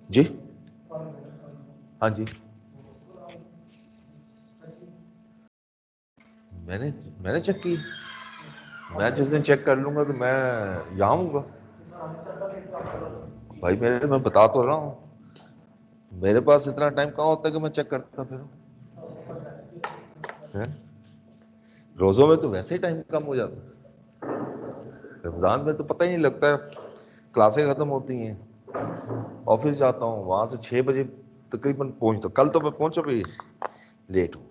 जी हाँ जी, मैंने मैंने चेक की। मैं जिस दिन चेक कर लूंगा तो मैं यहाँ हूँगा भाई। मैं बता तो रहा हूँ, मेरे पास इतना टाइम कहाँ होता है कि मैं चेक करता फिर। रोजों में तो वैसे ही टाइम कम हो जाता है, रमजान में तो पता ही नहीं लगता है। क्लासें खत्म होती हैं, ऑफिस जाता हूँ, वहां से 6 बजे तकरीबन पहुंचता। कल तो मैं पहुंचा भी लेट हूँ।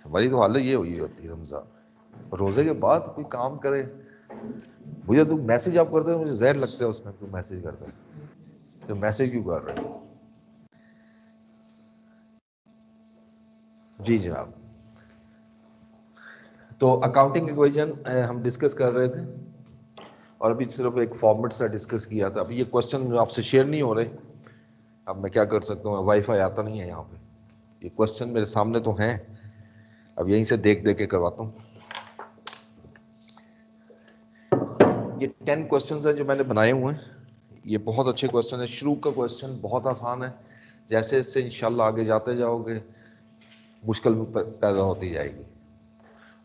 हमारी तो हालत ये हुई होती है रमजान। रोजे के बाद कोई काम करे, मुझे तो मैसेज आप करते हो, मुझे जहर लगता है उसमें। कोई मैसेज करता है तो मैसेज क्यों कर रहे हो? जी जनाब। तो अकाउंटिंग इक्वेशन हम डिस्कस कर रहे थे, और अभी सिर्फ एक फॉर्मेट सा डिस्कस किया था। अभी ये क्वेश्चन आपसे शेयर नहीं हो रहे, अब मैं क्या कर सकता हूँ, वाईफाई आता नहीं है यहाँ पे। ये क्वेश्चन मेरे सामने तो हैं, अब यहीं से देख देख के करवाता हूँ। ये 10 क्वेश्चन है जो मैंने बनाए हुए हैं। ये बहुत अच्छे क्वेश्चन है। शुरू का क्वेश्चन बहुत आसान है, जैसे इससे इंशाल्लाह आगे जाते जाओगे मुश्किल पैदा होती जाएगी।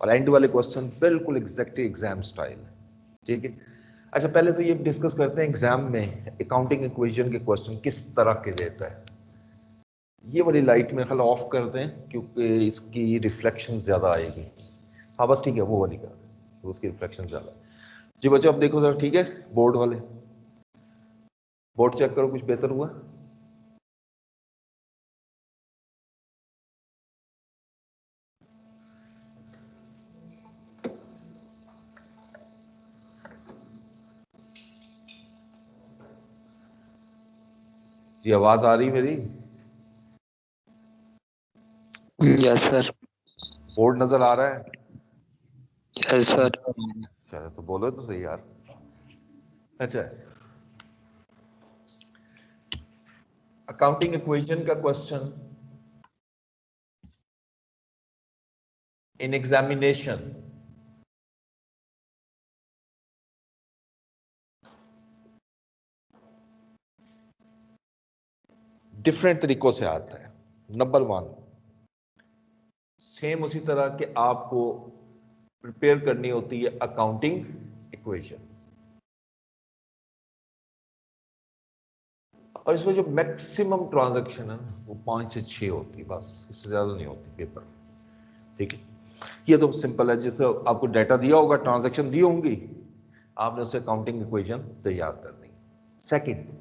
और एंड वाले क्वेश्चन बिल्कुल एग्जैक्टली एग्जाम स्टाइल है, ठीक है। अच्छा, पहले तो ये डिस्कस करते हैं एग्जाम में अकाउंटिंग इक्वेशन के क्वेश्चन किस तरह के देता है। ये वाली लाइट मेरे ख्याल ऑफ कर दें, क्योंकि इसकी रिफ्लेक्शन ज्यादा आएगी। हाँ बस ठीक है, वो वाली कर दें, तो उसकी रिफ्लेक्शन ज्यादा है। जी बच्चों, अब देखो सर, ठीक है। बोर्ड वाले, बोर्ड चेक करो, कुछ बेहतर हुआ? जी आवाज आ रही मेरी? Yes sir. बोर्ड नजर आ रहा है? Yes sir. चलो तो बोलो तो सही यार। अच्छा, अकाउंटिंग इक्वेशन का क्वेश्चन इन एग्जामिनेशन डिफरेंट तरीकों से आता है। नंबर 1, सेम उसी तरह के आपको प्रिपेयर करनी होती है अकाउंटिंग इक्वेशन, और इसमें जो मैक्सिमम ट्रांजैक्शन है वो 5 से 6 होती है, बस इससे ज्यादा नहीं होती पेपर में, ठीक है। ये तो सिंपल है, जिससे आपको डाटा दिया होगा, ट्रांजैक्शन दी होंगी, आपने उससे अकाउंटिंग इक्वेशन तैयार करनी। सेकंड,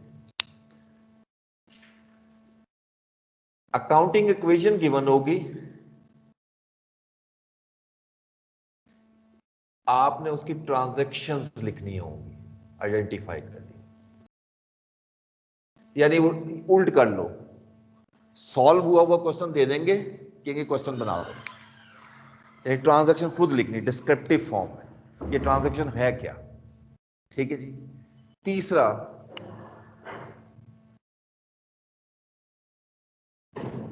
अकाउंटिंग इक्वेशन गिवन होगी, आपने उसकी ट्रांजैक्शंस लिखनी होंगी, आइडेंटिफाई करनी। यानी उल्ट कर लो, सॉल्व हुआ हुआ क्वेश्चन दे देंगे कि क्वेश्चन बना दो, यानी ट्रांजैक्शन खुद लिखनी डिस्क्रिप्टिव फॉर्म में, ये ट्रांजैक्शन है क्या, ठीक है जी। तीसरा,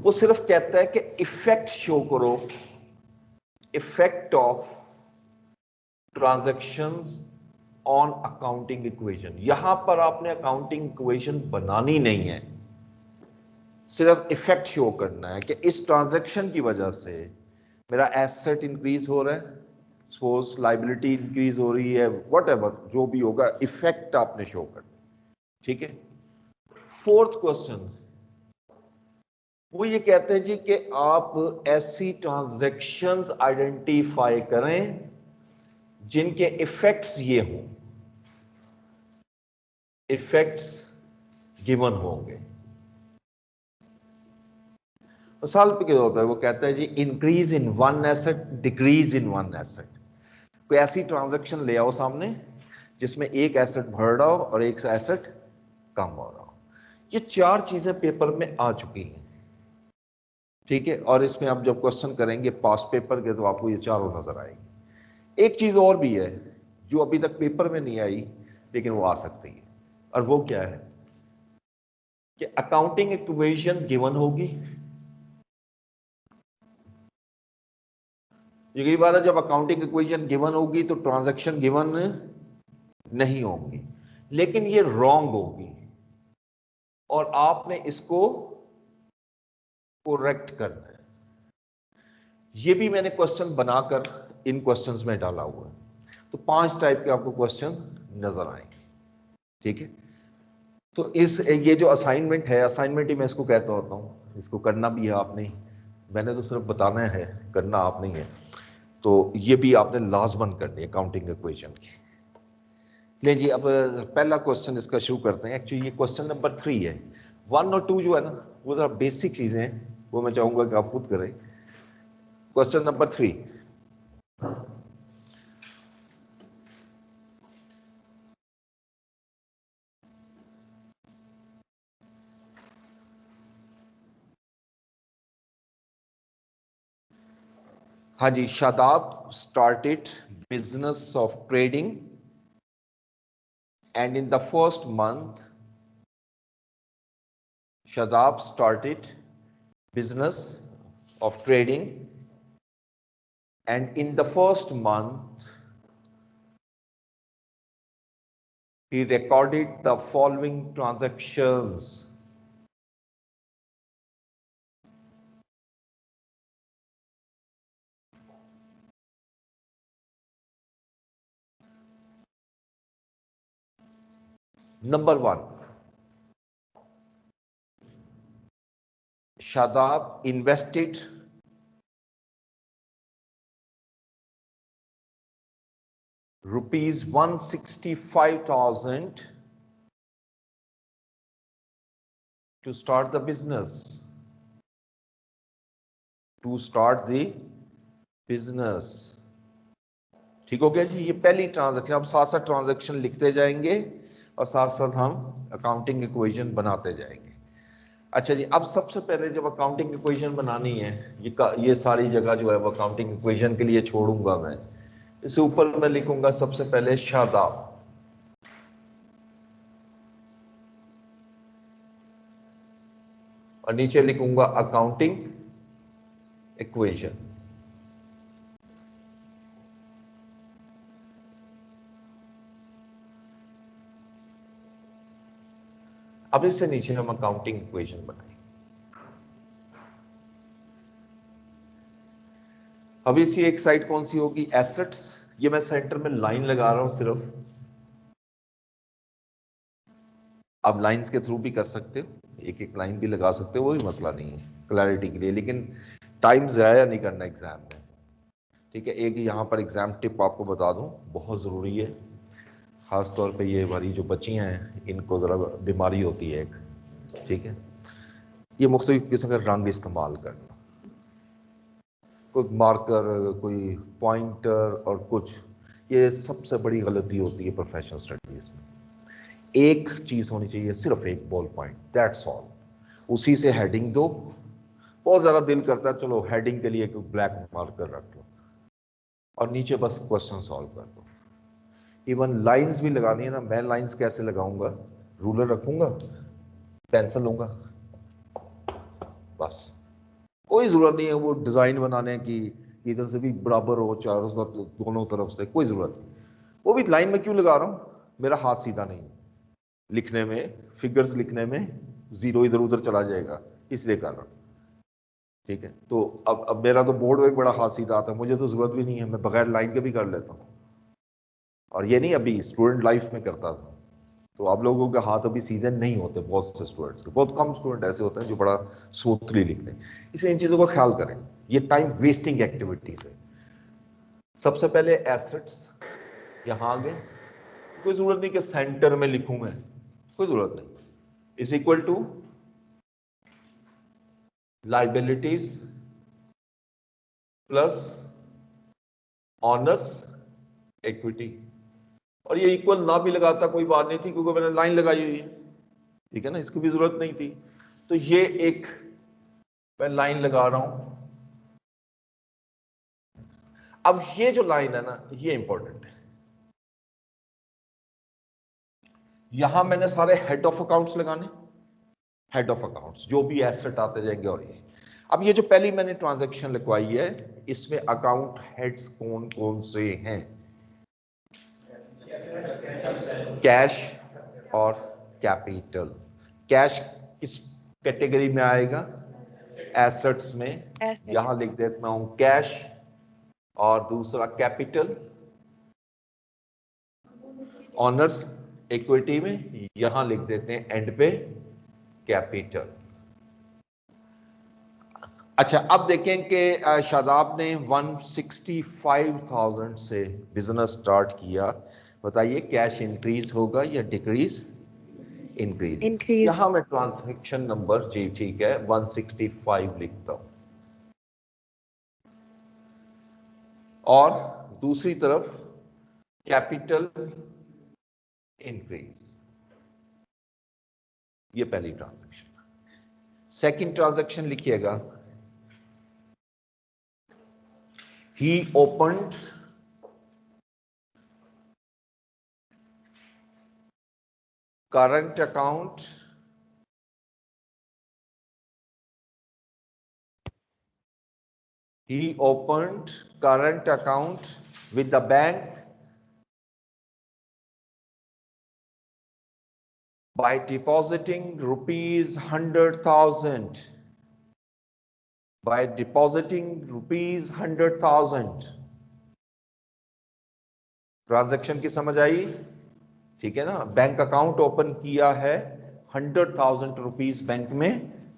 वो सिर्फ कहता है कि इफेक्ट शो करो, effect of transactions on accounting equation. यहां पर आपने अकाउंटिंग इक्वेशन बनानी नहीं है, सिर्फ इफेक्ट शो करना है कि इस ट्रांजैक्शन की वजह से मेरा एसेट इंक्रीज हो रहा है, सपोज लाइबिलिटी इंक्रीज हो रही है, व्हाटएवर जो भी होगा, इफेक्ट आपने शो करना, ठीक है। फोर्थ क्वेश्चन, वो ये कहते हैं जी कि आप ऐसी ट्रांजैक्शंस आइडेंटिफाई करें जिनके इफेक्ट्स ये हों, इफेक्ट्स गिवन होंगे। मिसाल के तौर पर वो कहता है जी increase in one asset, decrease in one asset. कोई ऐसी ट्रांजैक्शन ले आओ सामने जिसमें एक एसेट बढ़ रहा हो और एक एसेट कम हो रहा हो। ये 4 चीजें पेपर में आ चुकी हैं, ठीक है। और इसमें आप जब क्वेश्चन करेंगे पास पेपर के तो आपको ये चारों नजर आएंगी। एक चीज और भी है जो अभी तक पेपर में नहीं आई, लेकिन वो आ सकती है, और वो क्या है कि अकाउंटिंग इक्वेशन गिवन होगी। ये बात है, जब अकाउंटिंग इक्वेशन गिवन होगी तो ट्रांजैक्शन गिवन नहीं होंगी, लेकिन ये रॉन्ग होगी और आपने इसको करेक्ट करना है। ये भी मैंने क्वेश्चन बनाकर इन क्वेश्चंस में डाला हुआ है। तो 5 टाइप के आपको क्वेश्चन नजर आएंगे, ठीक है। तो इस ये जो असाइनमेंट है, असाइनमेंट ही मैं इसको कहता होता हूँ, इसको करना भी है आपने, मैंने तो सिर्फ बताना है, करना आप नहीं है। तो ये भी आपने लाजमन करनी है काउंटिंग इक्वेशन की। ले जी, अब पहला क्वेश्चन इसका शुरू करते हैं। एक्चुअली ये क्वेश्चन नंबर 3 है। 1 और 2 जो है ना, वो जरा बेसिक चीजें हैं, वो मैं चाहूंगा कि आप खुद करें। क्वेश्चन नंबर 3, हाँ जी, Shadab started business of trading and in the first month Shadab started business of trading and in the first month he recorded the following transactions. Number 1, Shadab invested rupees 165,000 to start the business. To start the business. ठीक हो गया जी, ये पहली transaction. अब साथ साथ transaction लिखते जाएंगे और साथ साथ हम अकाउंटिंग इक्वेशन बनाते जाएंगे। अच्छा जी, अब सबसे पहले जब अकाउंटिंग इक्वेशन बनानी है, ये सारी जगह जो है वो अकाउंटिंग इक्वेशन के लिए छोड़ूंगा मैं। इससे ऊपर मैं लिखूंगा सबसे पहले शादाब, और नीचे लिखूंगा अकाउंटिंग इक्वेशन। अब इससे नीचे हम अकाउंटिंग इक्वेशन बनाएंगे। अब इसी एक साइड कौन सी होगी, एसेट्स। ये मैं सेंटर में लाइन लगा रहा हूं सिर्फ, आप लाइंस के थ्रू भी कर सकते हो, एक एक लाइन भी लगा सकते हो, वो भी मसला नहीं है क्लैरिटी के लिए, लेकिन टाइम ज़ाया नहीं करना एग्जाम में, ठीक है। एक यहाँ पर एग्जाम टिप आपको बता दूं, बहुत ज़रूरी है, ख़ास तौर पे ये हमारी जो बच्चियाँ हैं इनको ज़रा बीमारी होती है एक, ठीक है। ये मुख्तलिफ किस्म का रंग इस्तेमाल करना, कोई मार्कर, कोई पॉइंटर और कुछ, ये सबसे बड़ी गलती होती है प्रोफेशनल स्टडीज़ में। एक चीज होनी चाहिए, सिर्फ एक बॉल पॉइंट, दैट्स ऑल, उसी से हेडिंग दो। बहुत ज्यादा दिल करता है चलो हेडिंग के लिए कोई ब्लैक मार्कर रख लो और नीचे बस क्वेश्चन सॉल्व कर दो। इवन लाइंस भी लगानी है ना, मैं लाइंस कैसे लगाऊंगा, रूलर रखूंगा, पेंसिल लूंगा, बस, कोई जरूरत नहीं है वो डिजाइन बनाने की, इधर से भी बराबर हो चारों तरफ, दोनों तरफ से, कोई जरूरत नहीं। वो भी लाइन में क्यों लगा रहा हूं, मेरा हाथ सीधा नहीं, लिखने में, फिगर्स लिखने में जीरो इधर उधर चला जाएगा, इसलिए कर रहा हूं, ठीक है। तो अब मेरा तो बोर्ड में बड़ा हाथ सीधा आता है, मुझे तो जरूरत भी नहीं है, मैं बगैर लाइन के भी कर लेता हूँ। और ये नहीं अभी स्टूडेंट लाइफ में करता था, तो आप लोगों के हाथ अभी सीधे नहीं होते, बहुत से स्टूडेंट्स के, बहुत कम स्टूडेंट ऐसे होते हैं जो बड़ा स्मूथली लिखते हैं, इसलिए इन चीजों का ख्याल करें, ये टाइम वेस्टिंग एक्टिविटीज है। सबसे पहले एसेट्स यहां आगे, कोई जरूरत नहीं कि सेंटर में लिखूं मैं, कोई जरूरत नहीं, is equal to liabilities plus owner's equity. और ये इक्वल ना भी लगाता कोई बात नहीं थी, क्योंकि मैंने लाइन लगाई हुई है, ठीक है ना, इसकी भी जरूरत नहीं थी। तो ये एक मैं लाइन लगा रहा हूं। अब ये जो लाइन है ना, ये इंपॉर्टेंट है, यहां मैंने सारे हेड ऑफ अकाउंट्स लगाने, हेड ऑफ अकाउंट्स जो भी एसेट आते जाएंगे। और ये अब ये जो पहली मैंने ट्रांजैक्शन लिखवाई है, इसमें अकाउंट हेड्स कौन कौन से हैं, कैश और कैपिटल। कैश किस कैटेगरी में आएगा? एसेट्स में। Asset. यहां लिख देता हूं कैश, और दूसरा कैपिटल ऑनर्स इक्विटी में, यहां लिख देते हैं एंड पे कैपिटल। अच्छा, अब देखें कि शादाब ने 165,000 से बिजनेस स्टार्ट किया। बताइए कैश इंक्रीज होगा या डिक्रीज? इंक्रीज। Increase. यहां मैं ट्रांजैक्शन नंबर, जी ठीक है, 165 लिखता हूं, और दूसरी तरफ कैपिटल इंक्रीज। ये पहली ट्रांजैक्शन। सेकंड ट्रांजैक्शन लिखिएगा, he opened current account with the bank by depositing rupees 100,000, by depositing rupees 100,000। Transaction की समझ आई? ठीक है ना, बैंक अकाउंट ओपन किया है, 100,000 रुपीज बैंक में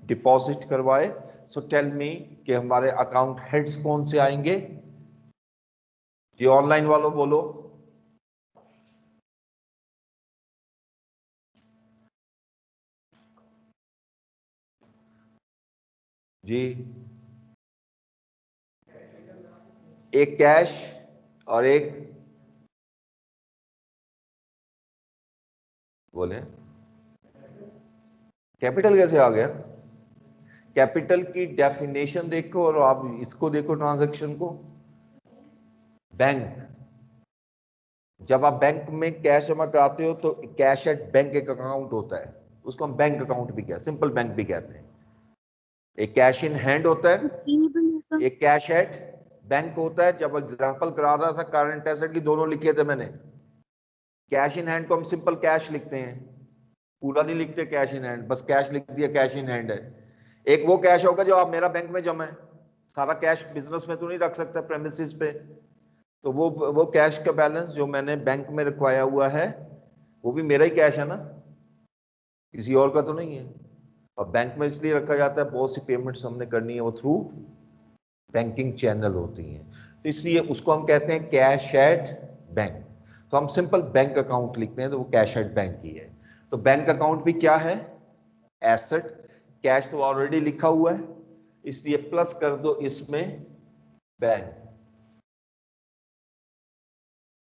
डिपॉजिट करवाए। सो टेल मी कि हमारे अकाउंट हेड्स कौन से आएंगे? जी ऑनलाइन वालों बोलो। जी, एक कैश और एक, बोले कैपिटल कैसे आ गया? कैपिटल की डेफिनेशन देखो और आप इसको देखो, ट्रांजैक्शन को। बैंक, जब आप बैंक में कैश जमा कराते हो तो कैश एट बैंक एक अकाउंट होता है, उसको हम बैंक अकाउंट भी कहते हैं, सिंपल बैंक भी कहते हैं। एक कैश इन हैंड होता है, एक कैश एट बैंक होता है। जब एग्जांपल करा रहा था करंट एसेट की, दोनों लिखे थे मैंने। कैश इन हैंड को हम सिंपल कैश लिखते हैं, पूरा नहीं लिखते कैश इन हैंड, बस कैश लिख दिया, कैश इन हैंड है। एक वो कैश होगा जो आप मेरा बैंक में जमा है, सारा कैश बिजनेस में तो नहीं रख सकता प्रेमिसेस पे, तो वो कैश का बैलेंस जो मैंने बैंक में रखवाया हुआ है वो भी मेरा ही कैश है ना, किसी और का तो नहीं है। और बैंक में इसलिए रखा जाता है, बहुत सी पेमेंट्स हमने करनी है वो थ्रू बैंकिंग चैनल होती हैं, तो इसलिए उसको हम कहते हैं कैश एट बैंक। तो हम सिंपल बैंक अकाउंट लिखते हैं तो वो कैश एट बैंक ही है। तो बैंक अकाउंट भी क्या है? एसेट। कैश तो ऑलरेडी लिखा हुआ है, इसलिए प्लस कर दो इसमें बैंक।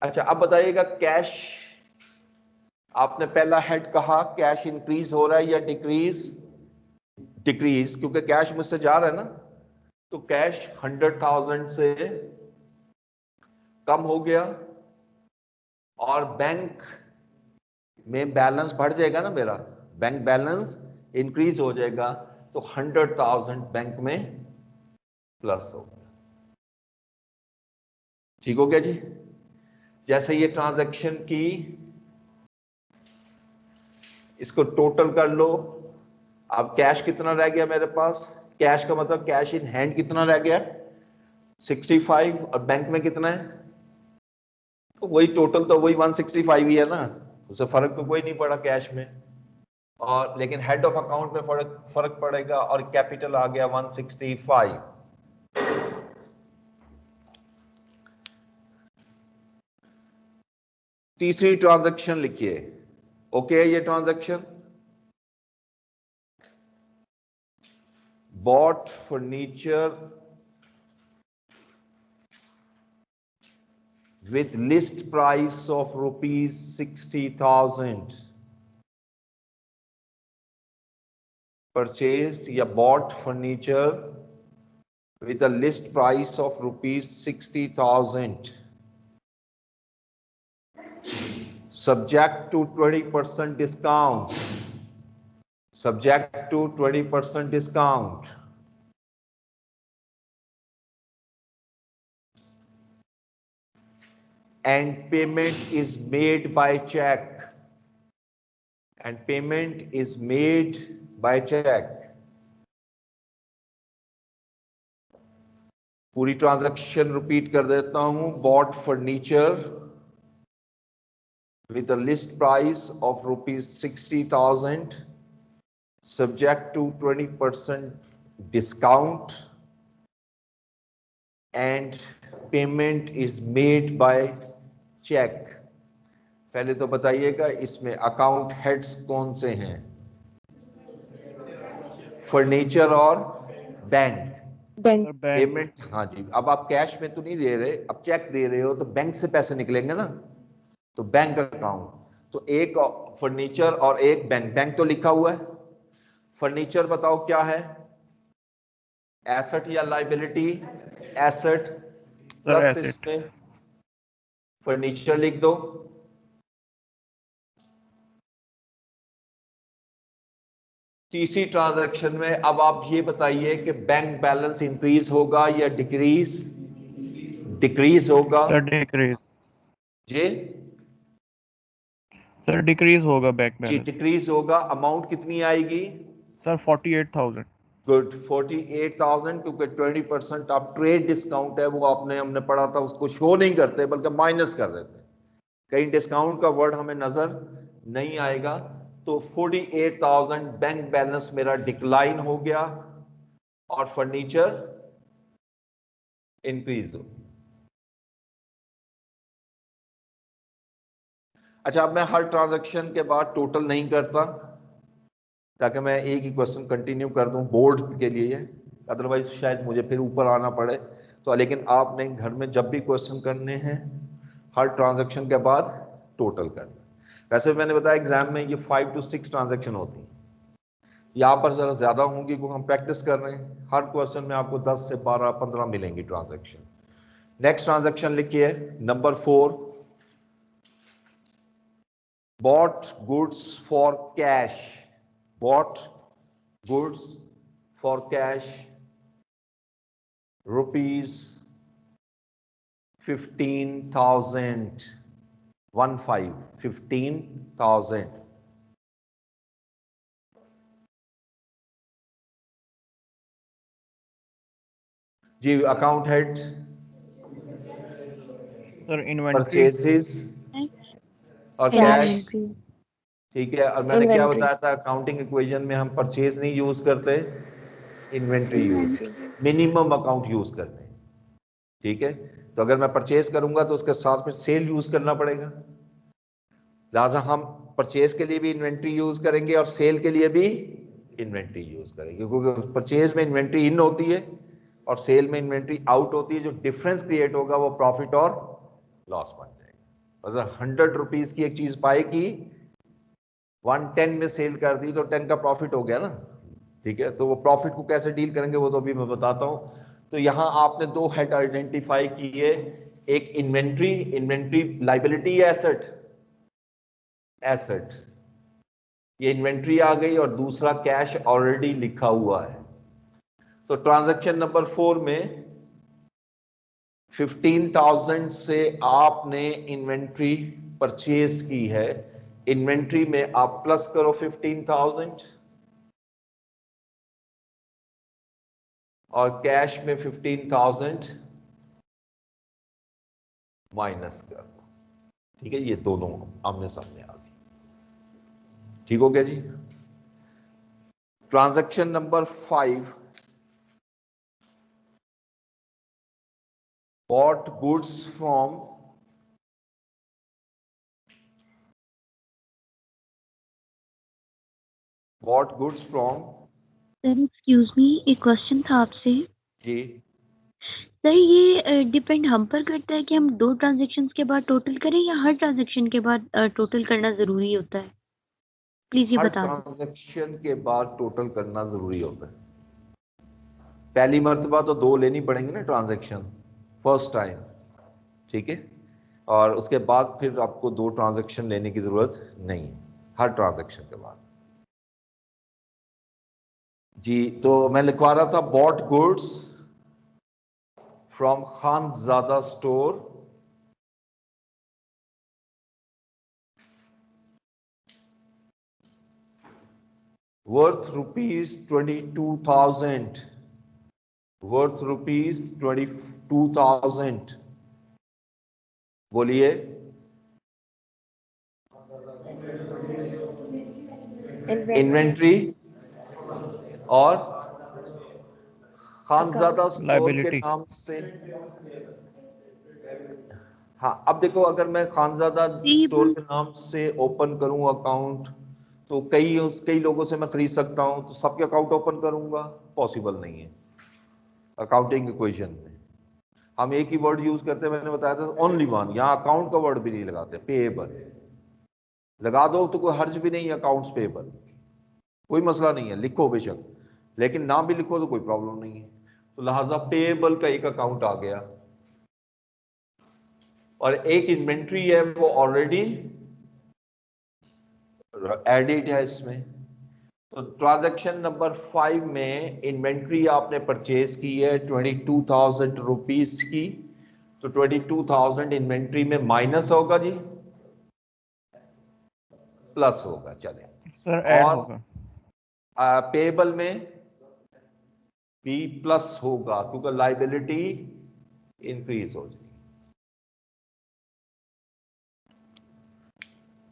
अच्छा, अब बताइएगा कैश, आपने पहला हेड कहा कैश इंक्रीज हो रहा है या डिक्रीज? डिक्रीज, क्योंकि कैश मुझसे जा रहा है ना, तो कैश 100,000 से कम हो गया और बैंक में बैलेंस बढ़ जाएगा ना मेरा, बैंक बैलेंस इंक्रीज हो जाएगा, तो 100,000 बैंक में प्लस हो गया। ठीक हो गया जी? जैसे ये ट्रांजैक्शन की, इसको टोटल कर लो। अब कैश कितना रह गया मेरे पास? कैश का मतलब कैश इन हैंड कितना रह गया? 65, और बैंक में कितना है? तो वही टोटल, तो वही 165 ही है ना, उससे फर्क तो कोई नहीं पड़ा कैश में, और लेकिन हेड ऑफ अकाउंट में फर्क पड़ेगा, और कैपिटल आ गया 165। तीसरी ट्रांजैक्शन लिखिए। ओके है ये transaction? Bought furniture with list price of rupees 60,000, purchased या bought furniture with a list price of rupees 60,000, subject to 20% discount, subject to 20% discount, and payment is made by check, and payment is made by check. पूरी transaction repeat कर देता हूं. bought furniture with a list price of rupees 60,000 subject to 20% discount and payment is made by check. पहले तो बताइएगा इसमें account heads कौन से हैं? फर्नीचर और बैंक. पेमेंट, हाँ जी. अब आप कैश में तो नहीं दे रहे, अब चेक दे रहे हो तो बैंक से पैसे निकलेंगे ना, तो बैंक अकाउंट. तो एक फर्नीचर और एक बैंक. बैंक तो लिखा हुआ है. फर्नीचर बताओ क्या है? एसेट या लाइबिलिटी? एसेट. प्लस इसमें फर्नीचर लिख दो. तीसरी ट्रांजैक्शन में अब आप ये बताइए कि बैंक बैलेंस इंक्रीज होगा या डिक्रीज? डिक्रीज होगा. Sir decrease. जी सर डिक्रीज होगा बैंक जी, बैलेंस. डिक्रीज होगा. अमाउंट कितनी आएगी? सर 48,000. गुड. 48,000 क्योंकि 20% आप ट्रेड डिस्काउंट है वो हमने पढ़ा था, उसको शो नहीं करते बल्कि माइनस कर देते. कहीं डिस्काउंट का वर्ड हमें नजर नहीं आएगा. तो 48,000 बैंक बैलेंस मेरा डिक्लाइन हो गया और फर्नीचर इंक्रीज हो. अच्छा, अब मैं हर ट्रांजैक्शन के बाद टोटल नहीं करता ताकि मैं एक ही क्वेश्चन कंटिन्यू कर दूं बोर्ड के लिए, अदरवाइज शायद मुझे फिर ऊपर आना पड़े. तो लेकिन आपने घर में जब भी क्वेश्चन करने हैं हर ट्रांजैक्शन के बाद टोटल करना. वैसे मैंने बताया एग्जाम में ये 5 to 6 ट्रांजैक्शन होती हैं. यहाँ पर जरा ज्यादा होंगी क्योंकि हम प्रैक्टिस कर रहे हैं. हर क्वेश्चन में आपको 10 से 12 15 मिलेंगी ट्रांजैक्शन. नेक्स्ट ट्रांजैक्शन लिखिए number 4. bought goods for cash. bought goods for cash rupees 15,000. 15,000. जी account head. Sir inventory. Purchases और कैश. ठीक है. और मैंने क्या बताया था, अकाउंटिंग इक्वेशन में हम परचेज नहीं यूज करते, inventory use, minimum account use करते हैं. ठीक है. तो अगर मैं परचेज करूंगा तो उसके साथ में सेल यूज करना पड़ेगा. लिहाजा हम परचेज के लिए भी इन्वेंट्री यूज करेंगे और सेल के लिए भी इन्वेंट्री यूज करेंगे, क्योंकि परचेज में इन्वेंट्री इन होती है और सेल में इन्वेंट्री आउट होती है. जो डिफरेंस क्रिएट होगा वो प्रॉफिट और लॉस बन जाएगा. अगर 100 रुपीज की एक चीज पाएगी, 110 में सेल कर दी तो 10 का प्रॉफिट हो गया ना. ठीक है. तो वो प्रॉफिट को कैसे डील करेंगे वो तो अभी मैं बताता हूं. तो यहां आपने दो हेड आइडेंटिफाई किए. एक इन्वेंट्री. इन्वेंट्री लाइबिलिटी या एसेट? एसेट. ये इन्वेंट्री आ गई और दूसरा कैश ऑलरेडी लिखा हुआ है. तो ट्रांजैक्शन नंबर 4 में 15,000 से आपने इन्वेंट्री परचेज की है. इन्वेंट्री में आप प्लस करो 15,000 और कैश में 15,000 माइनस कर दो. ठीक है. ये दोनों आमने सामने आ गए. ठीक हो गया जी. Transaction number 5. bought goods from sir excuse me, एक क्वेश्चन था आपसे. जी. सर ये डिपेंड हम पर करता है कि हम 2 ट्रांजैक्शंस के बाद टोटल करें या हर ट्रांजैक्शन के बाद टोटल करना जरूरी होता है? प्लीज ये हर बता दें. ट्रांजैक्शन के बाद टोटल करना जरूरी होता है. पहली मर्तबा तो 2 लेनी पड़ेंगे ना ट्रांजैक्शन, फर्स्ट टाइम. ठीक है. और उसके बाद फिर आपको 2 ट्रांजैक्शन लेने की जरूरत नहीं है हर ट्रांजैक्शन के बाद. जी. तो मैं लिखवा रहा था bought goods from Khanzada store worth rupees 22,000, worth rupees 22,000, बोलिए। इन्वेंट्री और खानजादा स्टोर के Liability. नाम से। हाँ, अब देखो, अगर मैं खानजादा स्टोर के नाम से ओपन करूं अकाउंट, तो कई लोगों से मैं खरीद सकता हूं, तो सबके अकाउंट ओपन करूंगा? पॉसिबल नहीं है। अकाउंटिंग इक्वेशन में हम एक ही वर्ड यूज करते हैं, मैंने बताया था, ओनली वन। यहां अकाउंट का वर्ड भी नहीं लगाते, पेएबल लगा दो तो कोई हर्ज भी नहीं है, अकाउंट्स पेएबल, कोई मसला नहीं है, लिखो बेशक, लेकिन ना भी लिखो तो कोई प्रॉब्लम नहीं है। तो लिहाजा पेएबल का एक अकाउंट आ गया, और एक इन्वेंट्री है वो ऑलरेडी एडिड है इसमें। तो ट्रांजैक्शन नंबर 5 में इन्वेंट्री आपने परचेज की है 22,000 रुपीज की, तो 22,000 इन्वेंट्री में माइनस होगा जी, प्लस होगा, चले। सर ऐड और होगा। पेएबल में भी प्लस होगा, क्योंकि लाइबिलिटी इंक्रीज हो जाएगी।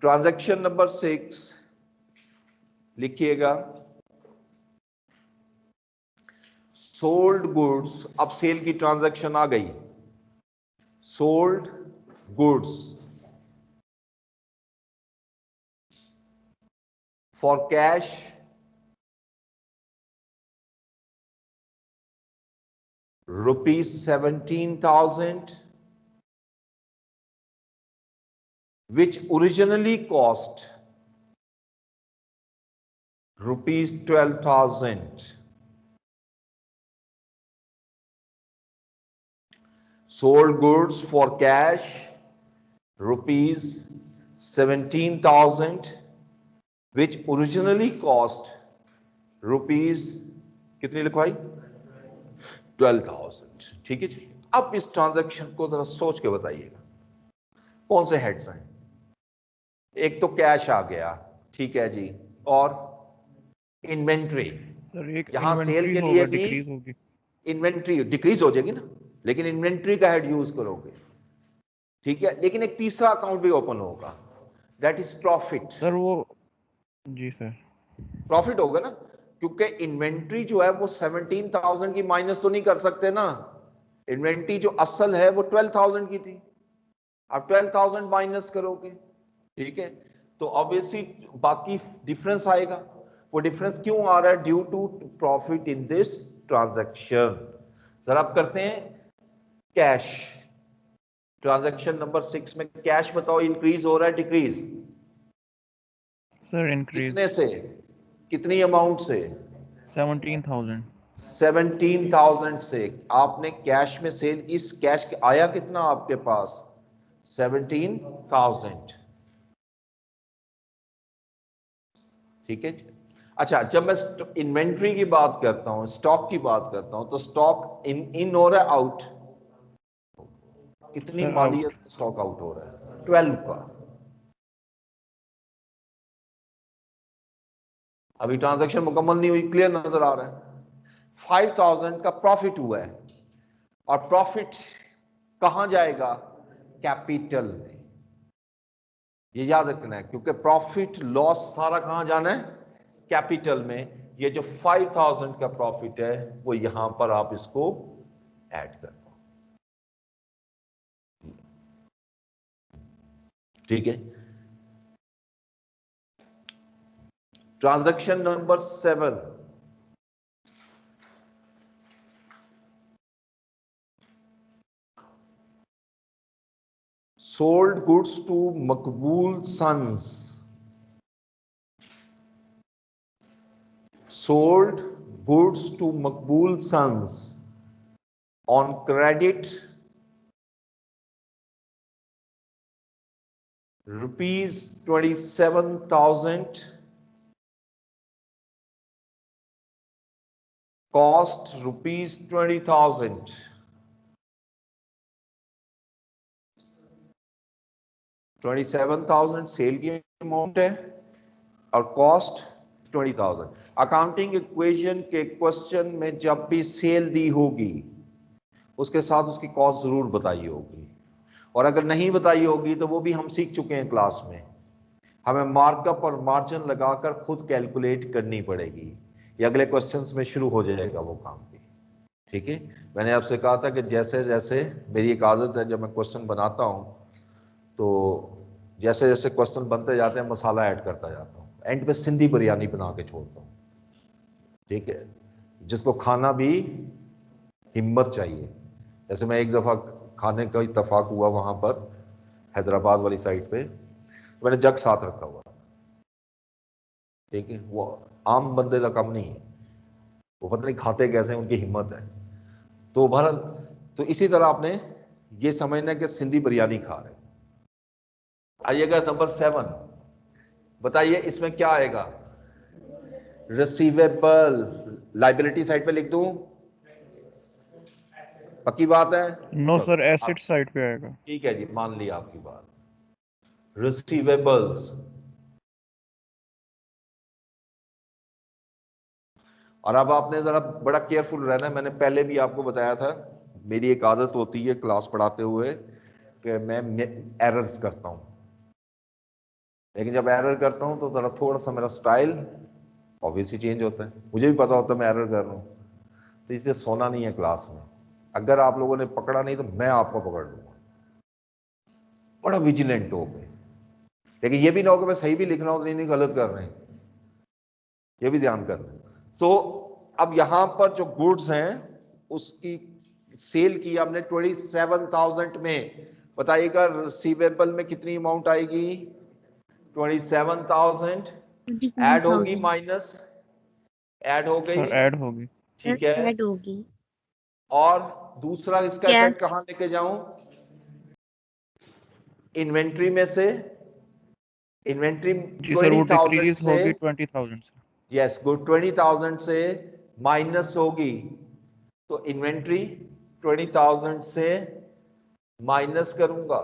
ट्रांजैक्शन नंबर 6 लिखिएगा, सोल्ड गुड्स। अब सेल की ट्रांजैक्शन आ गई, sold goods for cash ₹17,000, which originally cost ₹12,000. Sold goods for cash ₹17,000, which originally cost rupees कितनी लिखवाई? 12,000। ठीक है जी। अब इस ट्रांजैक्शन को जरा सोच के बताइएगा, कौन से हेड्स हैं? एक तो कैश आ गया, ठीक है जी, और इन्वेंट्री। सर एक यहां सेल इन्वेंट्री के लिए होगा, भी डिक्रीज होगी। इन्वेंट्री डिक्रीज हो जाएगी ना, लेकिन इन्वेंट्री का हेड यूज करोगे, ठीक है। लेकिन एक तीसरा अकाउंट भी ओपन होगा, दैट इज प्रॉफिट। सर वो, जी सर, प्रॉफिट होगा ना, क्योंकि इन्वेंट्री जो है वो 17,000 की माइनस तो नहीं कर सकते ना। इन्वेंट्री जो असल है वो 12,000 की थी, अब 12,000 माइनस करोगे, ठीक है, तो ऑब्वियसली बाकी डिफरेंस आएगा। वो डिफरेंस क्यों आ रहा है? Due to profit in this transaction. जरा आप करते हैं कैश। ट्रांजैक्शन नंबर 6 में कैश बताओ, इंक्रीज हो रहा है डिक्रीज? Sir increase. कितने से, कितनी अमाउंट से? 17,000। 17,000 से। आपने कैश में सेल की, कैश आया कितना आपके पास? 17,000, ठीक है। अच्छा, जब मैं इन्वेंट्री की बात करता हूं, स्टॉक की बात करता हूं, तो स्टॉक इन हो रहा है, आउट? कितनी सर मालियत आउट। स्टॉक आउट हो रहा है? 12 का। अभी ट्रांजैक्शन मुकम्मल नहीं हुई, क्लियर नजर आ रहा है। 5,000 का प्रॉफिट हुआ है, और प्रॉफिट कहां जाएगा? कैपिटल में। ये याद रखना है, क्योंकि प्रॉफिट लॉस सारा कहां जाना है? कैपिटल में। ये जो 5,000 का प्रॉफिट है वो यहां पर आप इसको ऐड कर दो, ठीक है। Transaction number 7, sold goods to Maqbool Sons. Sold goods to Maqbool Sons on credit ₹27,000, cost ₹20,000। 27,000 sale की अमाउंट है, और कॉस्ट 20,000। अकाउंटिंग इक्वेशन के क्वेश्चन में जब भी सेल दी होगी उसके साथ उसकी कॉस्ट जरूर बताई होगी, और अगर नहीं बताई होगी तो वो भी हम सीख चुके हैं क्लास में, हमें मार्कअप और मार्जिन लगाकर खुद कैलकुलेट करनी पड़ेगी। ये अगले क्वेश्चंस में शुरू हो जाएगा वो काम भी, ठीक है। मैंने आपसे कहा था कि जैसे जैसे मेरी एक आदत है, जब मैं क्वेश्चन बनाता हूँ तो जैसे जैसे क्वेश्चन बनते जाते हैं मसाला ऐड करता जाता हूँ, एंड पे सिंधी बिरयानी बना के छोड़ता हूँ, ठीक है, जिसको खाना भी हिम्मत चाहिए। जैसे मैं एक दफ़ा खाने का इत्तेफाक हुआ वहाँ पर हैदराबाद वाली साइड पे, तो मैंने जग साथ रखा हुआ, ठीक है, वो आम बंदे का कम नहीं है, वो पता नहीं खाते कैसे, उनकी हिम्मत है। तो बहरहाल, तो इसी तरह आपने ये समझना कि सिंधी बिरयानी खा रहे। आइएगा नंबर 7, बताइए इसमें क्या आएगा। रिसीवेबल, लाइबिलिटी साइड पे लिख दूं, पक्की बात है? नो चलो, सर, एसेट साइड पे आएगा। ठीक है जी, मान लिया आपकी बात। रिसीवेबल्स, और अब आपने जरा बड़ा केयरफुल रहना है। मैंने पहले भी आपको बताया था, मेरी एक आदत होती है क्लास पढ़ाते हुए कि मैं एरर्स करता हूं, लेकिन जब एरर करता हूं तो जरा थोड़ा सा मेरा स्टाइल ऑब्वियसली चेंज होता है। मुझे भी पता होता है मैं एरर कर रहा हूं, तो इसलिए सोना नहीं है क्लास में। अगर आप लोगों ने पकड़ा नहीं तो मैं आपको पकड़ लूंगा, बड़ा विजिलेंट हो गए। लेकिन ये भी ना हो कि मैं सही भी लिख रहा हूं तो नहीं गलत कर रहे हैं, ये भी ध्यान करना। तो अब यहां पर जो गुड्स हैं उसकी सेल की हमने 27,000 में, बताइएगा रिसीवेबल में कितनी अमाउंट आएगी? 27,000 ऐड होगी, 27,000 माइनस ऐड हो गई, सर ऐड होगी। ठीक है। ऐड होगी। और दूसरा इसका कैश इफेक्ट कहां लेके जाऊं? इन्वेंट्री में से, इन्वेंट्री जी सर, वो 20,000 डिक्रीज से, होगी 20,000 से। यस गुड, 20,000 से माइनस होगी, तो इन्वेंट्री 20,000 से माइनस करूंगा।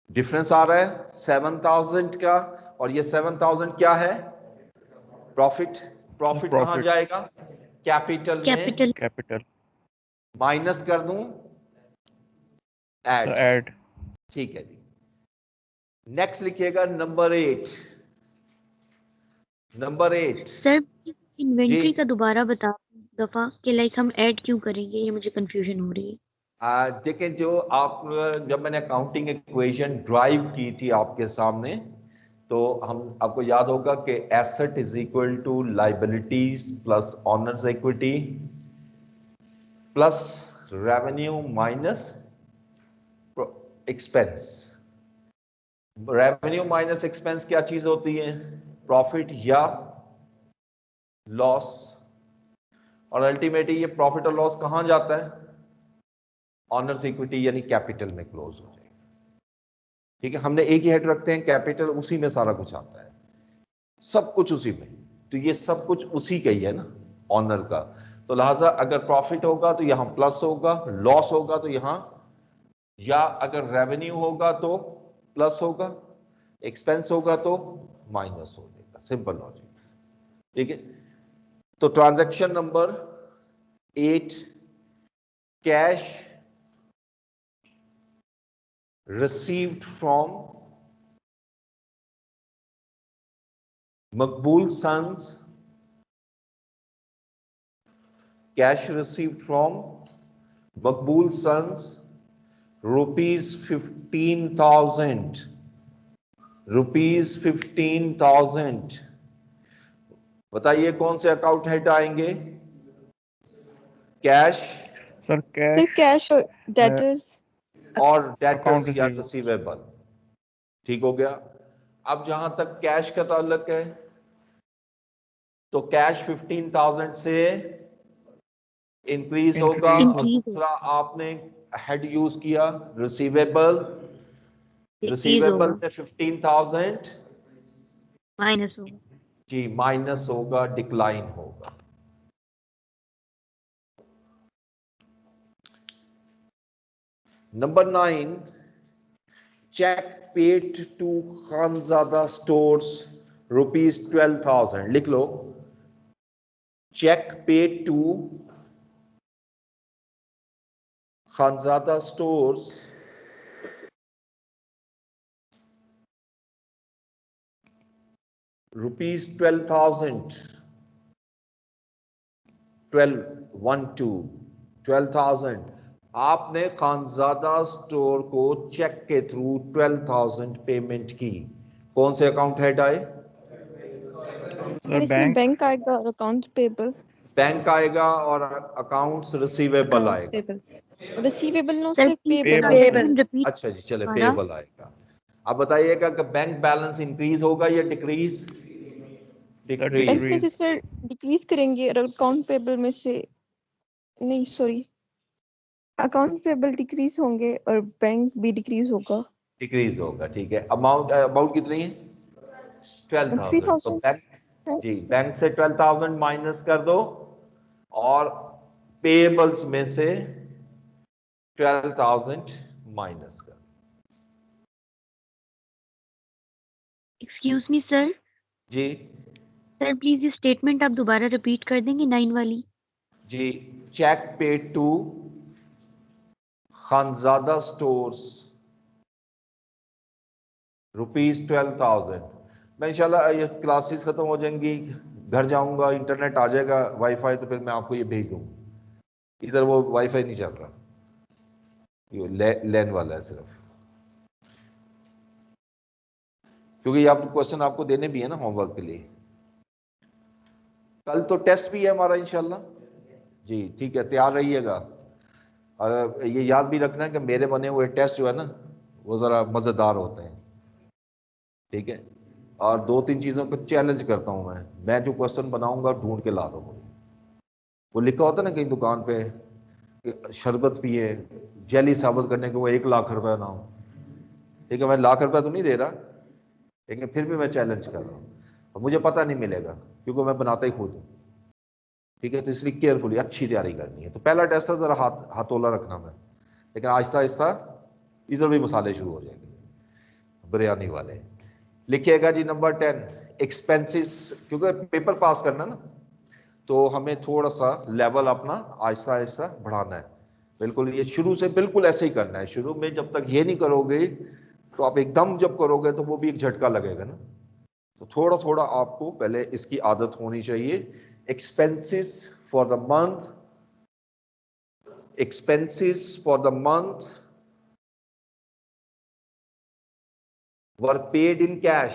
डिफरेंस आ रहा है 7,000 का, और ये 7,000 क्या है? प्रॉफिट। प्रॉफिट कहां प्रॉफिट, जाएगा? कैपिटल में। कैपिटल। कैपिटल। माइनस कर दूं, सर ऐड, ऐड। ठीक है जी। नेक्स्ट लिखिएगा नंबर 8। नंबर 8 सर जी। इन्वेंट्री का दोबारा बता दफा कि लाइक हम ऐड क्यों करेंगे, ये मुझे कंफ्यूजन हो रही है। देखें, जो आप, जब मैंने अकाउंटिंग इक्वेशन ड्राइव की थी आपके सामने, तो हम, आपको याद होगा कि asset is equal to liabilities plus owner's equity plus revenue minus expense. Revenue minus expense क्या चीज होती है? प्रॉफिट या लॉस। और अल्टीमेटली ये प्रॉफिट और लॉस कहां जाता है? ऑनर्स इक्विटी यानी कैपिटल में क्लोज हो जाएगा, ठीक है। हमने एक ही हेड रखते हैं कैपिटल, उसी में सारा कुछ आता है, सब कुछ उसी में। तो ये सब कुछ उसी का ही है ना, ऑनर का। तो लिहाजा अगर प्रॉफिट होगा तो यहां प्लस होगा, लॉस होगा तो यहां, या अगर रेवेन्यू होगा तो प्लस होगा, एक्सपेंस होगा तो माइनस हो जाएगा। सिंपल लॉजिक, ठीक है। तो transaction number 8, cash received from Maqbool Sons, cash received from Maqbool Sons, rupees 15,000, rupees 15,000। बताइए कौन से अकाउंट हेड आएंगे? Cash sir sir cash cash और डेटर्स। और अकाउंट डेटर्स या रिसीवेबल। रिसीवेबल, ठीक हो गया। अब जहां तक कैश का ताल्लुक है, तो कैश 15,000 से इंक्रीज होगा, Increase और होगा। दूसरा आपने हेड यूज किया रिसीवेबल। डिक्रीज रिसीवेबल होगा, में 15,000 माइनस होगा। जी माइनस होगा, डिक्लाइन होगा। Number 9, cheque paid to Khanzada stores ₹12,000 लिख लो। Cheque paid to Khanzada stores ₹12,000 12,000 आपने खानजादा स्टोर को चेक के थ्रू 12,000 पेमेंट की। कौन से अकाउंट हेड आए? सर इसमें बैंक बैंक आएगा और अकाउंट पेबल। बैंक आएगा और अकाउंट्स रिसीवेबल आएगा। Receivable no sir sir, please payable. Calculation repeat. अच्छा जी, चले दोबारा। पेबल आएगा। अब बताइएगा कि बैंक बैलेंस इंक्रीज होगा या डिक्रीज? डिक्रीज। बैंक में से सर डिक्रीज करेंगे और अकाउंट पेबल में से नहीं, सॉरी, अकाउंट पेबल डिक्रीज होंगे और बैंक भी डिक्रीज होगा। डिक्रीज होगा, ठीक है। अमाउंट अमाउंट कितनी है? 12,000। तो 3,000। बैंक जी, बैंक से 12,000 माइनस कर दो और पेबल्स में से 12,000 माइनस कर दो। Excuse me sir. जी सर प्लीज ये स्टेटमेंट आप दोबारा रिपीट कर देंगे 9 वाली। जी, cheque paid to Khanzada stores ₹12,000। मैं इंशाल्लाह ये क्लासेस खत्म हो जाएंगी, घर जाऊंगा, इंटरनेट आ जाएगा, वाईफाई, तो फिर मैं आपको ये भेज दूंगा। इधर वो वाईफाई नहीं चल रहा, ये लैन वाला है सिर्फ, क्योंकि ये आप क्वेश्चन आपको देने भी है ना होमवर्क के लिए। कल तो टेस्ट भी है हमारा इंशाल्लाह जी, ठीक है, तैयार रहिएगा। और ये याद भी रखना कि मेरे बने हुए टेस्ट जो है ना वो ज़रा मज़ेदार होते हैं, ठीक है। और 2-3 चीज़ों को चैलेंज करता हूँ मैं जो क्वेश्चन बनाऊंगा ढूंढ के ला दो। वो लिखा होता है ना कहीं दुकान पे, शरबत पिए जेली साबित करने के वो 1 लाख रुपए ना हो, ठीक है। मैं लाख रुपए तो नहीं दे रहा, लेकिन फिर भी मैं चैलेंज कर रहा हूँ। मुझे पता नहीं मिलेगा क्योंकि मैं बनाता ही खुद हूँ, ठीक है। तो इसलिए केयरफुली अच्छी तैयारी करनी है। तो पहला टेस्ट है, जरा हाथोला रखना मैं, लेकिन आहिस्ता आहिस्ता इधर भी मसाले शुरू हो जाएंगे बिरयानी वाले। लिखिएगा जी नंबर 10 एक्सपेंसेस, क्योंकि पेपर पास करना ना, तो हमें थोड़ा सा लेवल अपना आहिस्ता आहिस्ता बढ़ाना है। बिल्कुल ये शुरू से बिल्कुल ऐसे ही करना है। शुरू में जब तक ये नहीं करोगे तो आप एकदम जब करोगे तो वो भी एक झटका लगेगा ना। तो थोड़ा थोड़ा आपको पहले इसकी आदत होनी चाहिए। Expenses for the month, expenses for the month were paid in cash,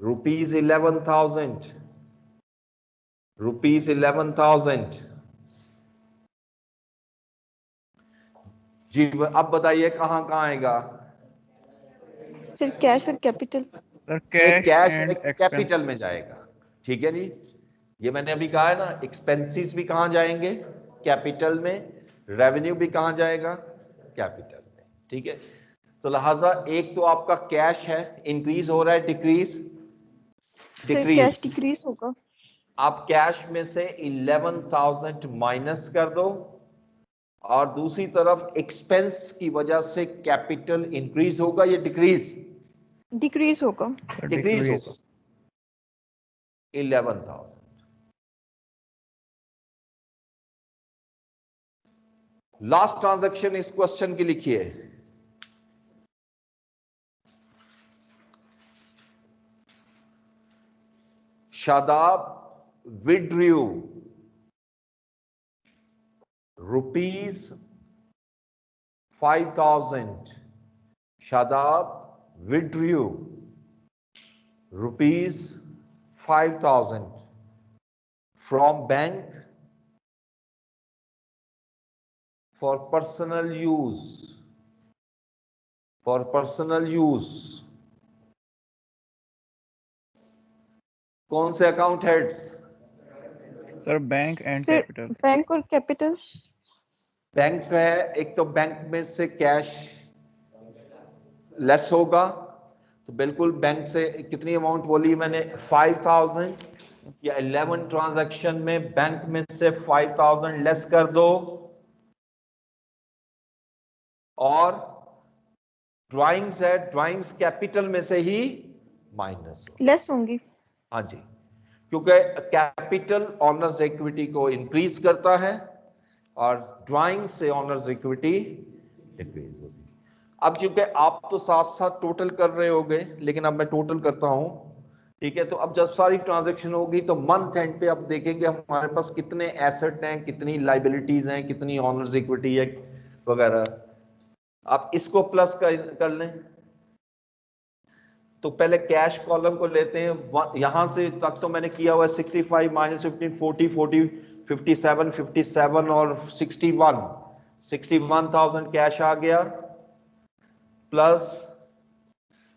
₹11,000, ₹11,000 जी। अब बताइए कहां कहां आएगा? सर कैश और capital. Sir cash cash and capital expense. में जाएगा, ठीक है जी। ये मैंने अभी कहा है ना, एक्सपेंसेस भी कहां जाएंगे? कैपिटल में। रेवेन्यू भी कहां जाएगा? कैपिटल में, ठीक है। तो लिहाजा एक तो आपका कैश है, इंक्रीज हो रहा है, डिक्रीज? सर कैश डिक्रीज होगा। आप कैश में से 11,000 माइनस कर दो और दूसरी तरफ एक्सपेंस की वजह से कैपिटल इंक्रीज होगा या डिक्रीज? डिक्रीज होगा। डिक्रीज होगा, 11,000। लास्ट ट्रांजैक्शन इस क्वेश्चन की लिखिए। Shadab withdrew ₹5,000. Shadab withdrew ₹5,000 from bank for personal use. For personal use. कौन से account heads? Sir bank and sir capital. Bank और कैपिटल। बैंक है, एक तो बैंक में से कैश लेस होगा, तो बिल्कुल बैंक से कितनी अमाउंट बोली मैंने? 5,000, या 11 ट्रांजैक्शन में बैंक में से 5,000 लेस कर दो और ड्राइंग्स है, ड्राइंग्स कैपिटल में से ही माइनस हो। लेस होंगी। हाँ जी, क्योंकि कैपिटल ऑनर्स इक्विटी को इंक्रीज करता है और ड्राइंग से ऑनर्स इक्विटी डिक्रीज होती है। अब क्योंकि आप तो साथ साथ टोटल कर रहे होगे, लेकिन अब मैं टोटल करता हूं, ठीक है। तो अब जब सारी ट्रांजैक्शन होगी तो मंथ एंड पे अब देखेंगे हमारे पास कितने एसेट हैं, कितनी लाइबिलिटीज हैं, कितनी ऑनर्स इक्विटी है वगैरह। आप इसको प्लस कर लें। तो पहले कैश कॉलम को लेते हैं, यहां से तक तो मैंने किया हुआ है 65 माइनस 15 40 40 57 57 और 61,000 कैश आ गया, प्लस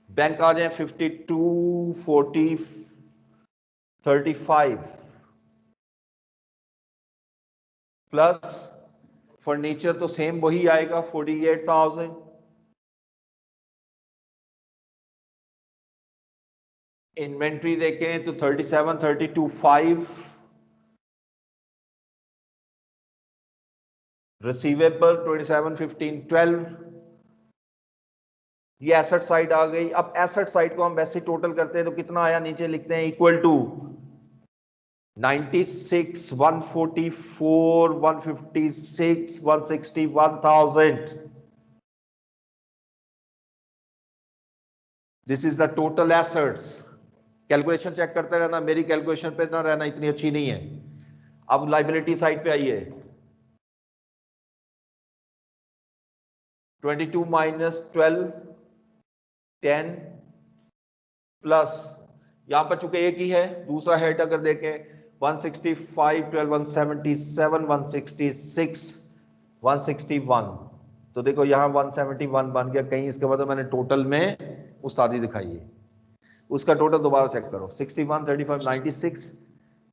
बैंक आ जाए 52 40 35, प्लस फर्नीचर तो सेम वही आएगा 48,000, इन्वेंट्री देखें तो 37 32 5, रिसीवेबल 27 15 12। ये एसेट साइड आ गई। अब एसेट साइड को हम वैसे टोटल करते हैं तो कितना आया, नीचे लिखते हैं equal to 96 144 156 161,000। This is the total assets. Calculation check करते रहना, मेरी कैलकुलेशन पे ना रहना, इतनी अच्छी नहीं है। अब लाइबिलिटी साइड पे आइए, 22 माइनस 12 10 प्लस, यहां पर चूंकि एक ही है, दूसरा हेड अगर देखें 165 12 177 166 161, तो देखो यहां 171 बन गया कहीं, इसके बाद मैंने टोटल में उस्तादी दिखाई है। उसका टोटल दोबारा चेक करो, 61 35 96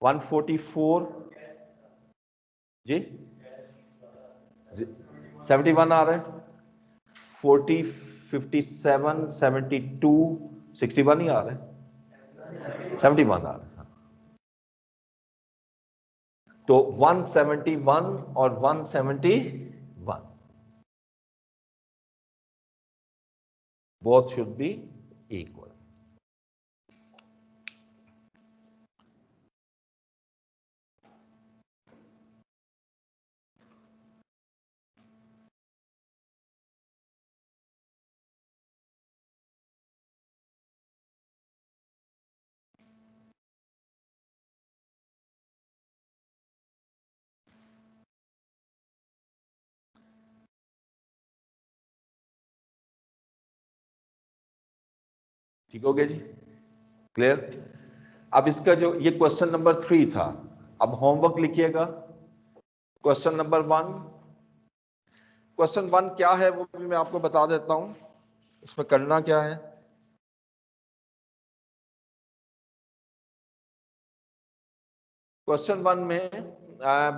144 जी 71 आ रहा है, 40 57 72 61 ही आ रहा है, 71 आ रहा है। तो 171 और 171 both should be equal. ठीक हो गया जी, क्लियर। अब इसका जो ये क्वेश्चन नंबर 3 था, अब होमवर्क लिखिएगा। क्वेश्चन नंबर 1, क्वेश्चन 1 क्या है वो भी मैं आपको बता देता हूं, इसमें करना क्या है। क्वेश्चन 1 में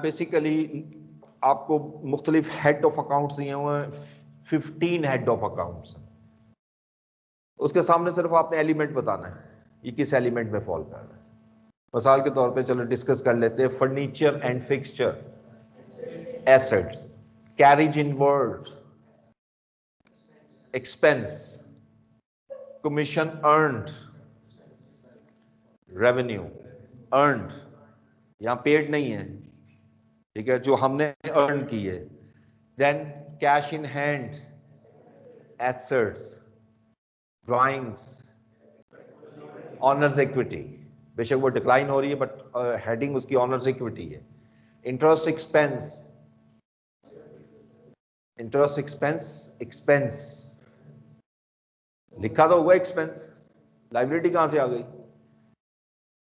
बेसिकली आपको मुख्तलिफ हेड ऑफ अकाउंट्स दिए हुए हैं, 15 हेड ऑफ अकाउंट्स। उसके सामने सिर्फ आपने एलिमेंट बताना है, ये किस एलिमेंट में फॉल कर रहा है। मिसाल के तौर पे चलो डिस्कस कर लेते हैं, furniture and fixture assets, carriage inward, expense, commission earned, revenue earned, यहां पेड नहीं है, ठीक है, जो हमने अर्न की है। Then cash in hand, assets, drawings, owner's equity, बेशक वो डिक्लाइन हो रही है बट हेडिंग उसकी ऑनर्स इक्विटी है। Interest expense, interest expense, expense लिखा तो हुआ एक्सपेंस, लाइबिलिटी कहां से आ गई।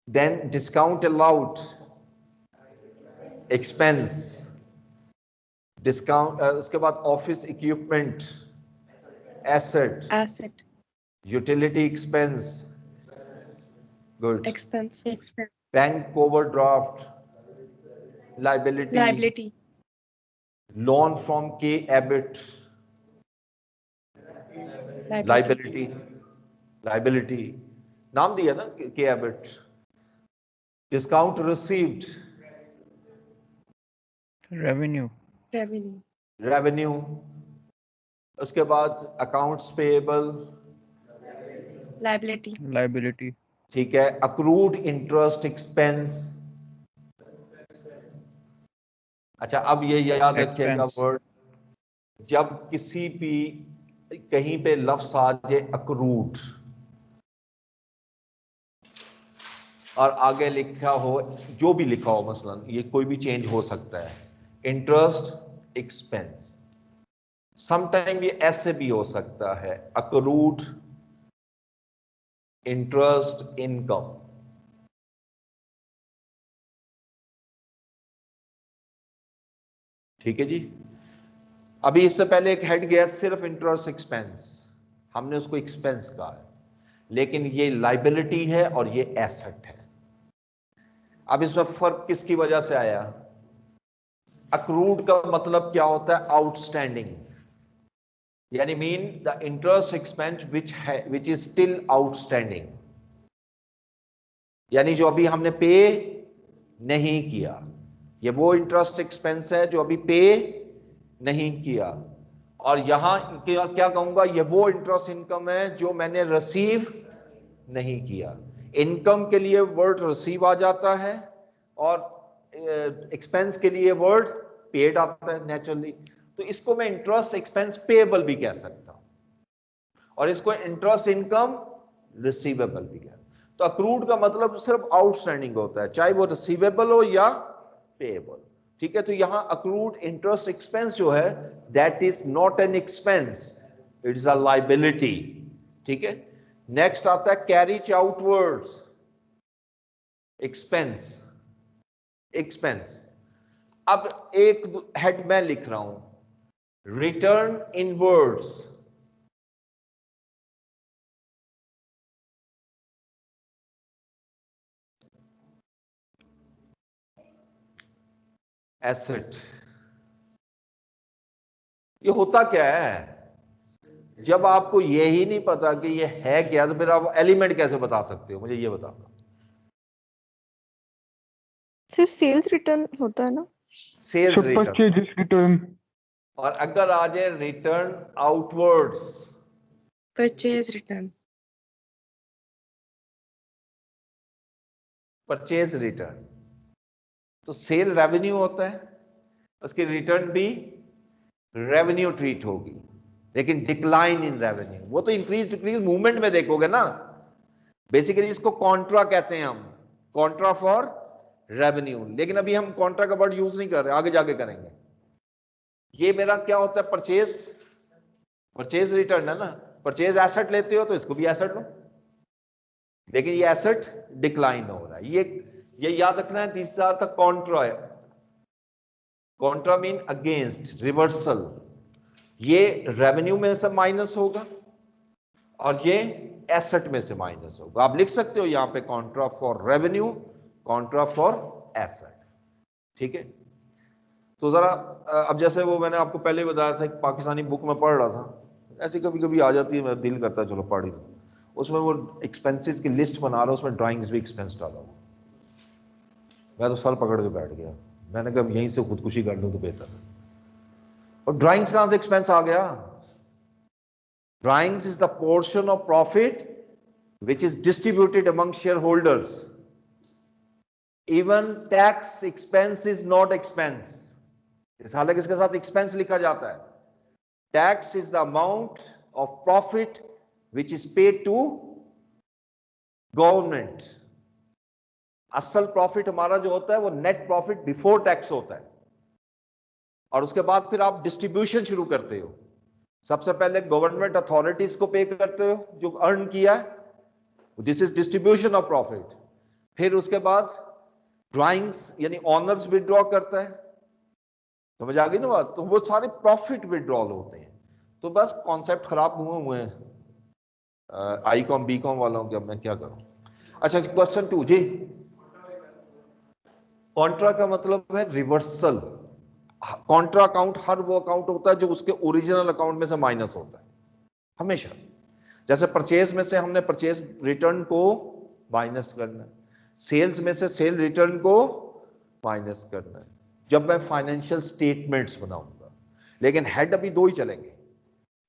Then discount allowed, expense, discount, उसके बाद office equipment, asset, asset, utility expense, good, expense, bank overdraft, liability, liability, loan from के एबिट, लाइबिलिटी, लाइबिलिटी नाम दिया ना के एबिट। Discount received, revenue, revenue, revenue, उसके बाद अकाउंट्स पेएबल, लाइबिलिटी, liability, ठीक है, अक्रूड इंटरेस्ट एक्सपेंस। अच्छा अब ये याद रखिएगा expense, वर्ड, जब किसी भी कहीं पे लफ्ज आ जाए अक्रूड और आगे लिखा हो, जो भी लिखा हो, मसलन ये कोई भी चेंज हो सकता है, इंटरेस्ट एक्सपेंस, समटाइम ये ऐसे भी हो सकता है अक्रूड इंटरेस्ट इनकम। ठीक है जी। अभी इससे पहले एक हेड गया सिर्फ इंटरेस्ट एक्सपेंस, हमने उसको एक्सपेंस कहा है, लेकिन ये लाइबिलिटी है और ये एसेट है। अब इसमें फर्क किसकी वजह से आया? अक्रूड का मतलब क्या होता है? आउटस्टैंडिंग, यानी mean the interest expense which is still outstanding, यानी जो अभी हमने पे नहीं किया, ये वो इंटरेस्ट एक्सपेंस है जो अभी पे नहीं किया। और यहां क्या कहूंगा, ये वो इंटरेस्ट इनकम है जो मैंने रिसीव नहीं किया। इनकम के लिए वर्ड रिसीव आ जाता है और एक्सपेंस के लिए वर्ड पेड आता है नेचुरली, तो इसको मैं इंटरेस्ट एक्सपेंस पेएबल भी कह सकता हूं और इसको इंटरेस्ट इनकम रिसीवेबल भी कह। तो अक्रूड का मतलब सिर्फ आउटस्टैंडिंग होता है, चाहे वो रिसीवेबल हो या पेएबल। ठीक है, तो यहां अक्रूड इंटरेस्ट एक्सपेंस जो है that is not an expense, it is a liability. ठीक है, नेक्स्ट आता है कैरिज आउटवर्ड्स एक्सपेंस। एक्सपेंस, अब एक हेड मैं लिख रहा हूं रिटर्न इनवर्ड्स, एसेट। ये होता क्या है? जब आपको यही नहीं पता कि ये है क्या, तो फिर आप एलिमेंट कैसे बता सकते हो? मुझे ये बताओ। सिर्फ सेल्स रिटर्न होता है ना? सेल्स रिटर्न, purchase return, और अगर आ जाए return outwards, purchase return, purchase return, तो सेल रेवेन्यू होता है, उसकी रिटर्न भी रेवेन्यू ट्रीट होगी, लेकिन डिक्लाइन इन रेवेन्यू, वो तो इंक्रीज डिक्रीज मूवमेंट में देखोगे ना। बेसिकली इसको कॉन्ट्रा कहते हैं हम, कॉन्ट्रा फॉर रेवेन्यू, लेकिन अभी हम कॉन्ट्रा का वर्ड यूज नहीं कर रहे, आगे जाके करेंगे। ये मेरा क्या होता है? परचेज, परचेज रिटर्न है ना। परचेज एसेट लेते हो तो इसको भी एसेट लो, लेकिन ये एसेट डिक्लाइन हो रहा है। ये याद रखना है, तीसरा था कॉन्ट्रा है। Contra mean against, reversal. ये रेवेन्यू में से माइनस होगा और ये एसेट में से माइनस होगा। आप लिख सकते हो यहां पे Contra for revenue, Contra for asset. ठीक है, तो जरा अब जैसे वो मैंने आपको पहले बताया था, एक पाकिस्तानी बुक में पढ़ रहा था, ऐसी कभी कभी आ जाती है, मेरा दिल करता है चलो पढ़ ही लूं। उसमें वो एक्सपेंसेस की लिस्ट बना रहा, उसमें ड्राइंग्स भी एक्सपेंस डाला हुआ। मैं तो सर पकड़ के बैठ गया, मैंने कहा यहीं से खुदकुशी कर लूं तो बेहतर है। और ड्राइंग्स कहां से एक्सपेंस आ गया? Drawings is the portion of profit which is distributed among shareholders. Even tax expense is not expense. इस हालांकि इसके साथ expense लिखा जाता है। Tax is the amount of profit which is paid to government. असल प्रॉफिट हमारा जो होता है वो नेट प्रॉफिट बिफोर टैक्स होता है, और उसके बाद फिर आप डिस्ट्रीब्यूशन शुरू करते हो। सबसे पहले गवर्नमेंट अथॉरिटीज को पे करते हो जो अर्न किया है, this is distribution of profit. फिर उसके बाद ड्राइंग्स यानी ऑनर्स विड्रॉ करता है, समझ आ गई ना बात? तो वो सारे प्रॉफिट विड्रॉल होते हैं। तो बस कॉन्सेप्ट खराब हुए हैं आई कॉम बी कॉम वालों के, अब मैं क्या करूं। अच्छा, क्वेश्चन 2 जी। कॉन्ट्रा का मतलब है रिवर्सल। कॉन्ट्रा अकाउंट हर वो अकाउंट होता है जो उसके ओरिजिनल अकाउंट में से माइनस होता है हमेशा। जैसे परचेज में से हमने परचेज रिटर्न को माइनस करना है, सेल्स में से सेल रिटर्न को माइनस करना है, जब मैं फाइनेंशियल स्टेटमेंट्स बनाऊंगा। लेकिन हेड अभी 2 ही चलेंगे,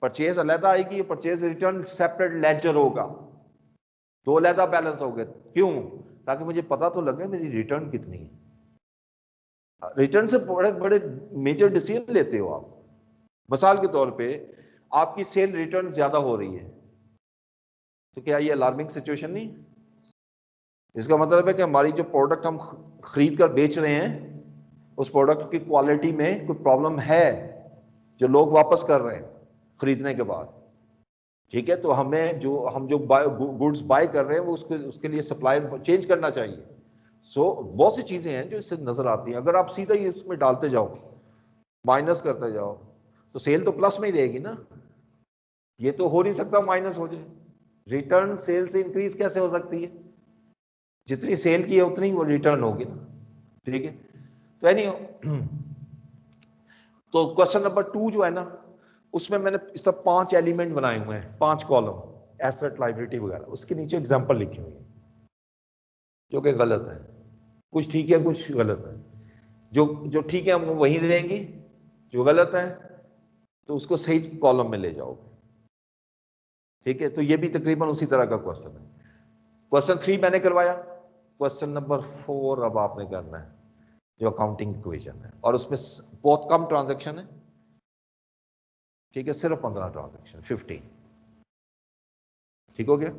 परचेज अलहदा आएगी, परचेज रिटर्न सेपरेट लेजर होगा, दो अलहदा बैलेंस हो गए। क्यों? ताकि मुझे पता तो लगे मेरी रिटर्न कितनी है। रिटर्न से बड़े बड़े मेजर डिसीजन लेते हो आप। मिसाल के तौर पे आपकी सेल रिटर्न ज्यादा हो रही है, तो क्या ये अलार्मिंग सिचुएशन नहीं? इसका मतलब है कि हमारी जो प्रोडक्ट हम खरीद कर बेच रहे हैं उस प्रोडक्ट की क्वालिटी में कोई प्रॉब्लम है जो लोग वापस कर रहे हैं खरीदने के बाद। ठीक है, तो हमें हम जो गुड्स बाय कर रहे हैं वो उसके लिए सप्लायर चेंज करना चाहिए। बहुत सी चीजें हैं जो इससे नजर आती हैं। अगर आप सीधा ही उसमें डालते जाओ, माइनस करते जाओ, तो सेल तो प्लस में ही रहेगी ना। ये तो हो नहीं सकता माइनस हो जाए। रिटर्न सेल से इंक्रीज कैसे हो सकती है? जितनी सेल की है उतनी वो रिटर्न होगी ना। ठीक है, तो तो क्वेश्चन नंबर 2 जो है ना, उसमें मैंने इस तरह 5 एलिमेंट बनाए हुए हैं, 5 कॉलम, एसेट, लायबिलिटी वगैरह। उसके नीचे एग्जांपल लिखी हुई है जो कि गलत है। कुछ ठीक है, कुछ गलत है। जो ठीक है वो वहीं रहेंगी, जो गलत है तो उसको सही कॉलम में ले जाओगे। ठीक है, तो ये भी तकरीबन उसी तरह का क्वेश्चन है। क्वेश्चन 3 मैंने करवाया। क्वेश्चन नंबर 4 अब आपने करना है, जो अकाउंटिंग इक्वेशन है, और उसमें बहुत कम ट्रांजैक्शन है। ठीक है, सिर्फ 15 ट्रांजैक्शन, 15। ठीक हो गया?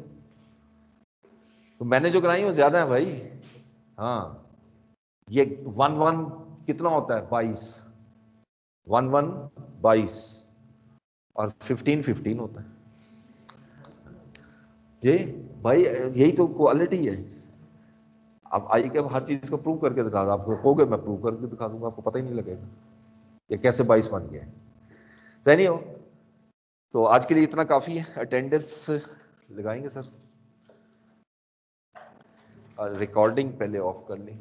तो मैंने जो कराई वो ज्यादा है भाई। हाँ, ये 1 कितना होता है? 22, 22 और 15 होता है। ये भाई यही तो क्वालिटी है। अब आई के हर चीज को प्रूव करके दिखा दूंगा आपको, कहोगे मैं प्रूव करके दिखा दूंगा, आपको पता ही नहीं लगेगा ये कैसे 22 बन गया है। तो नहीं हो, तो आज के लिए इतना काफी है। अटेंडेंस लगाएंगे सर, और रिकॉर्डिंग पहले ऑफ कर ली।